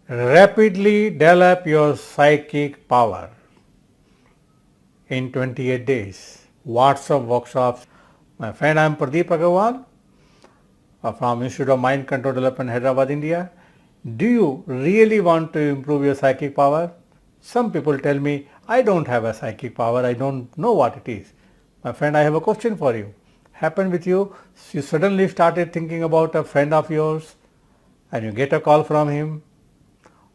Rapidly develop your psychic power in 28 days. WhatsApp workshops. My friend, I am Pradeep Aggarwal from Institute of Mind Control Development, Hyderabad, India. Do you really want to improve your psychic power? Some people tell me, I don't have a psychic power, I don't know what it is. My friend, I have a question for you. Happened with you, you suddenly started thinking about a friend of yours and you get a call from him,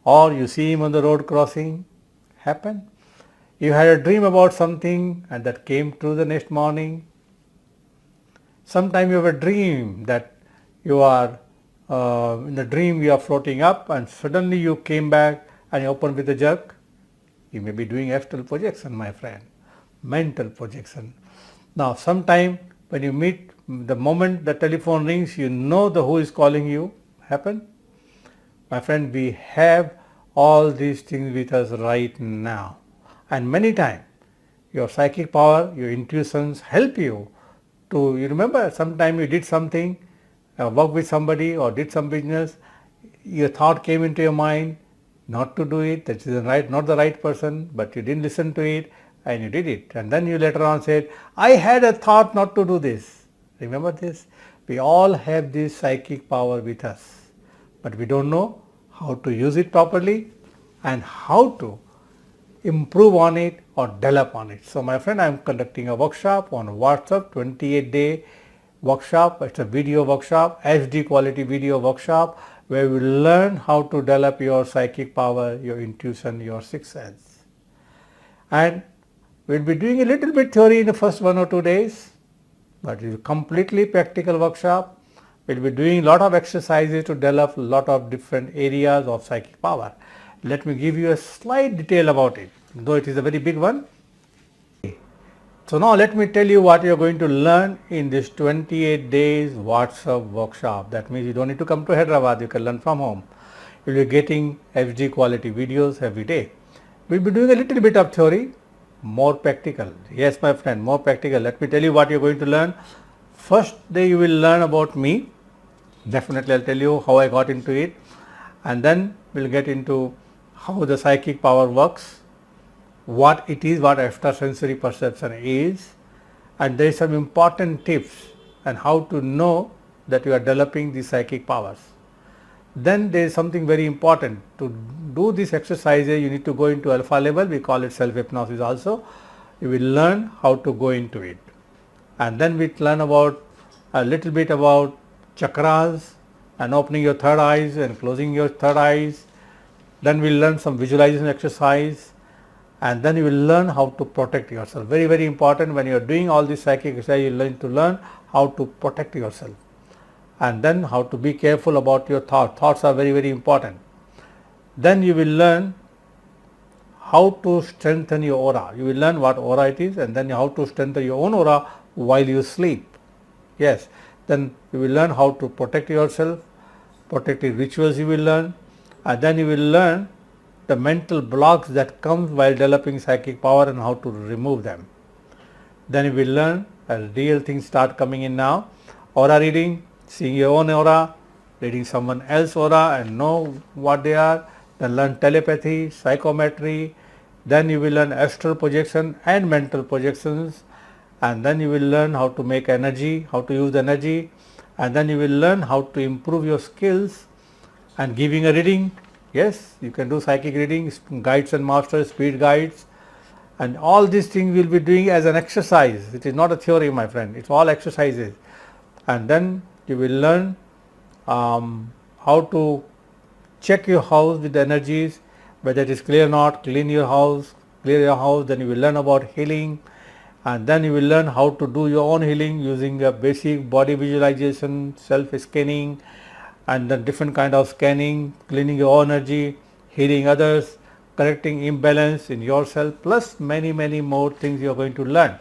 or you see him on the road crossing. Happen? You had a dream about something and that came true the next morning. Sometimes you have a dream that you are in the dream you are floating up and suddenly you came back and you open with a jerk. You may be doing astral projection, my friend, mental projection. Now sometime when you meet, the moment the telephone rings, you know the who is calling you. Happen? My friend, we have all these things with us right now, and many times your psychic power, your intuitions help you to, you remember sometime you did something, work with somebody or did some business, your thought came into your mind not to do it, that is not the right person, but you didn't listen to it and you did it, and then you later on said, I had a thought not to do this. Remember this? We all have this psychic power with us, but we don't know how to use it properly and how to improve on it or develop on it. So my friend, I am conducting a workshop on WhatsApp, 28-day workshop. It's a video workshop, HD quality video workshop, where we learn how to develop your psychic power, your intuition, your sixth sense. And we'll be doing a little bit theory in the first 1 or 2 days, but it's a completely practical workshop. We'll be doing a lot of exercises to develop a lot of different areas of psychic power. Let me give you a slight detail about it, though it is a very big one. So now let me tell you what you are going to learn in this 28 days WhatsApp workshop. That means you don't need to come to Hyderabad, you can learn from home. You will be getting HD quality videos every day. We will be doing a little bit of theory, more practical. Yes, my friend, more practical. Let me tell you what you are going to learn. First day you will learn about me. Definitely I'll tell you how I got into it, and then we'll get into how the psychic power works, what it is, what extrasensory perception is, and there is some important tips and how to know that you are developing the psychic powers. Then there is something very important. To do these exercises, you need to go into alpha level. We call it self-hypnosis also. You will learn how to go into it. And then we learn about a little bit about chakras and opening your third eyes and closing your third eyes. Then we'll learn some visualization exercise, and then you will learn how to protect yourself. Very, very important. When you are doing all this psychic exercise, you learn how to protect yourself, and then how to be careful about your thoughts. Thoughts are very, very important. Then you will learn how to strengthen your aura. You will learn what aura it is, and then how to strengthen your own aura while you sleep. Yes. Then you will learn how to protect yourself, protective rituals you will learn, and then you will learn the mental blocks that come while developing psychic power and how to remove them. Then you will learn as real things start coming in now. Aura reading, seeing your own aura, reading someone else's aura and know what they are. Then learn telepathy, psychometry. Then you will learn astral projection and mental projections. And then you will learn how to make energy, how to use energy. And then you will learn how to improve your skills and giving a reading. Yes, you can do psychic readings, guides and masters, speed guides, and all these things we will be doing as an exercise. It is not a theory, my friend. It's all exercises. And then you will learn how to check your house with the energies, whether it is clear or not. Clean your house, clear your house. Then you will learn about healing, and then you will learn how to do your own healing using a basic body visualization, self-scanning, and then different kind of scanning, cleaning your own energy, healing others, correcting imbalance in yourself, plus many, many more things you are going to learn.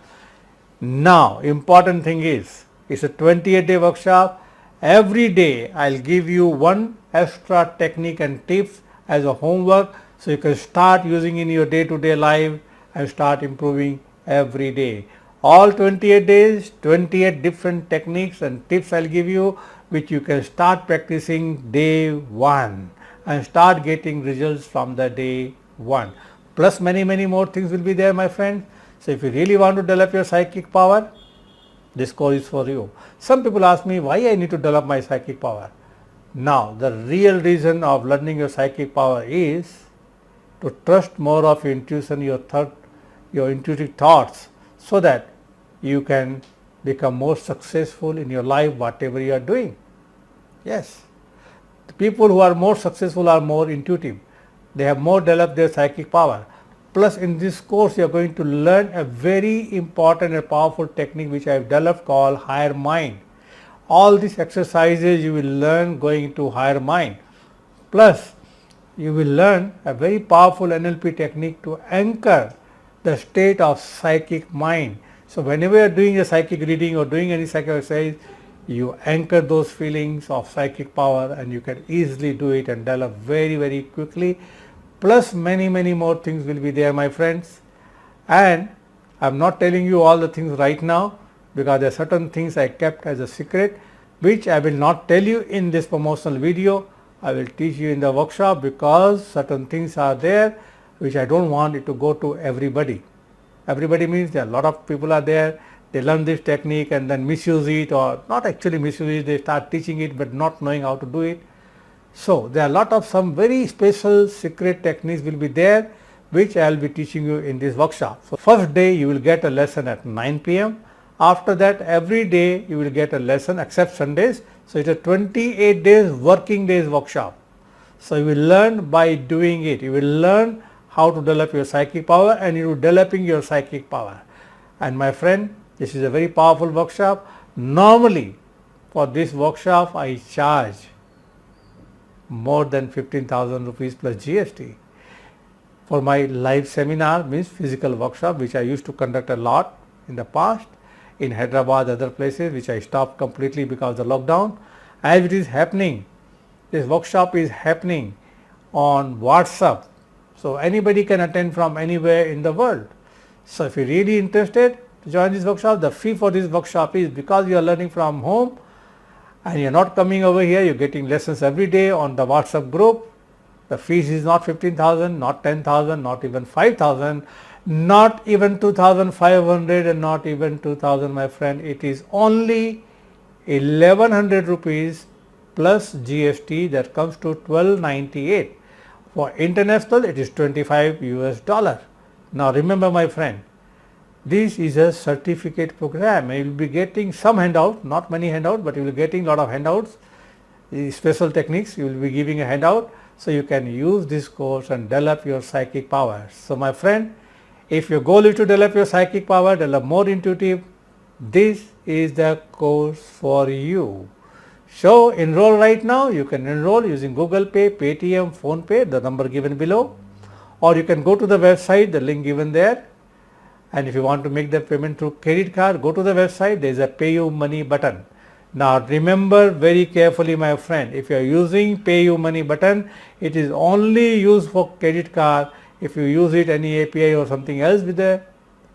Now, important thing is, it's a 28-day workshop. Every day I'll give you one extra technique and tips as a homework, so you can start using in your day-to-day life and start improving every day. All 28 days, 28 different techniques and tips I'll give you, which you can start practicing day one. and start getting results from the day one. Plus many more things will be there, my friends. So if you really want to develop your psychic power, this course is for you. Some people ask me why I need to develop my psychic power. Now the real reason of learning your psychic power is to trust more of your intuition, your intuitive thoughts, so that you can become more successful in your life, whatever you are doing. Yes, the people who are more successful are more intuitive. They have more developed their psychic power. Plus in this course you are going to learn a very important and powerful technique which I have developed called higher mind. All these exercises you will learn going into higher mind. Plus you will learn a very powerful NLP technique to anchor the state of psychic mind. So whenever you are doing a psychic reading or doing any psychic exercise, you anchor those feelings of psychic power and you can easily do it and develop very quickly. Plus many more things will be there, my friends. And I am not telling you all the things right now because there are certain things I kept as a secret which I will not tell you in this promotional video. I will teach you in the workshop because certain things are there which I don't want it to go to everybody. Everybody means there are a lot of people are there, they learn this technique and then misuse it, or not actually misuse it, they start teaching it but not knowing how to do it. So there are a lot of some very special secret techniques will be there which I will be teaching you in this workshop. So first day you will get a lesson at 9 p.m. After that every day you will get a lesson except Sundays. So it's a 28 days working days workshop. So you will learn by doing it. You will learn how to develop your psychic power and you are developing your psychic power. And my friend, this is a very powerful workshop. Normally for this workshop I charge more than 15,000 rupees plus GST. For my live seminar, means physical workshop, which I used to conduct a lot in the past in Hyderabad, other places, which I stopped completely because of the lockdown. As it is happening, this workshop is happening on WhatsApp. So anybody can attend from anywhere in the world. So if you're really interested to join this workshop, the fee for this workshop is, because you are learning from home and you're not coming over here, you're getting lessons every day on the WhatsApp group. The fees is not 15,000, not 10,000, not even 5,000, not even 2,500 and not even 2,000, my friend. It is only 1,100 rupees plus GST, that comes to 1,298. For international it is 25 US. Now remember, my friend, this is a certificate program. You will be getting some handout, not many handouts, but you will be getting a lot of handouts, special techniques. You will be giving a handout so you can use this course and develop your psychic power. So my friend, if your goal is to develop your psychic power, develop more intuitive, this is the course for you. So enroll right now. You can enroll using Google Pay, Paytm, Phone Pay, the number given below, or you can go to the website, the link given there. And if you want to make the payment through credit card, go to the website, there is a pay you money button. Now remember very carefully, my friend, if you are using pay you money button, it is only used for credit card. If you use it any API or something else with the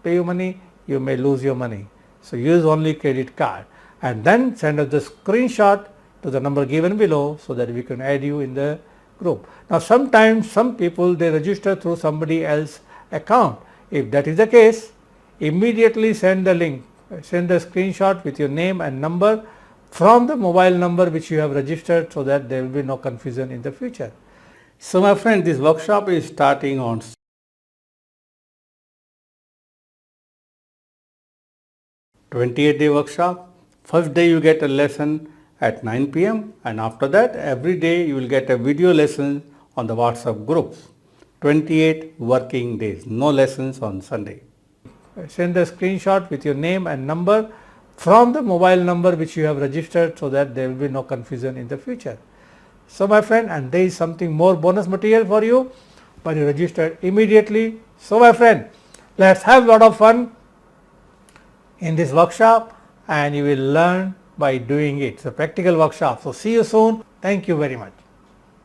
pay you money, you may lose your money. So use only credit card and then send us the screenshot to the number given below so that we can add you in the group. Now sometimes some people, they register through somebody else's account. If that is the case, immediately send the link, send the screenshot with your name and number from the mobile number which you have registered, so that there will be no confusion in the future. So my friend, this workshop is starting on 28-day workshop. First day you get a lesson at 9 p.m. and after that every day you will get a video lesson on the WhatsApp groups. 28 working days, no lessons on Sunday. Send the screenshot with your name and number from the mobile number which you have registered, so that there will be no confusion in the future. So my friend, and there is something more bonus material for you, but you registered immediately. So my friend, let's have a lot of fun in this workshop and you will learn by doing it. It's a practical workshop. So see you soon. Thank you very much.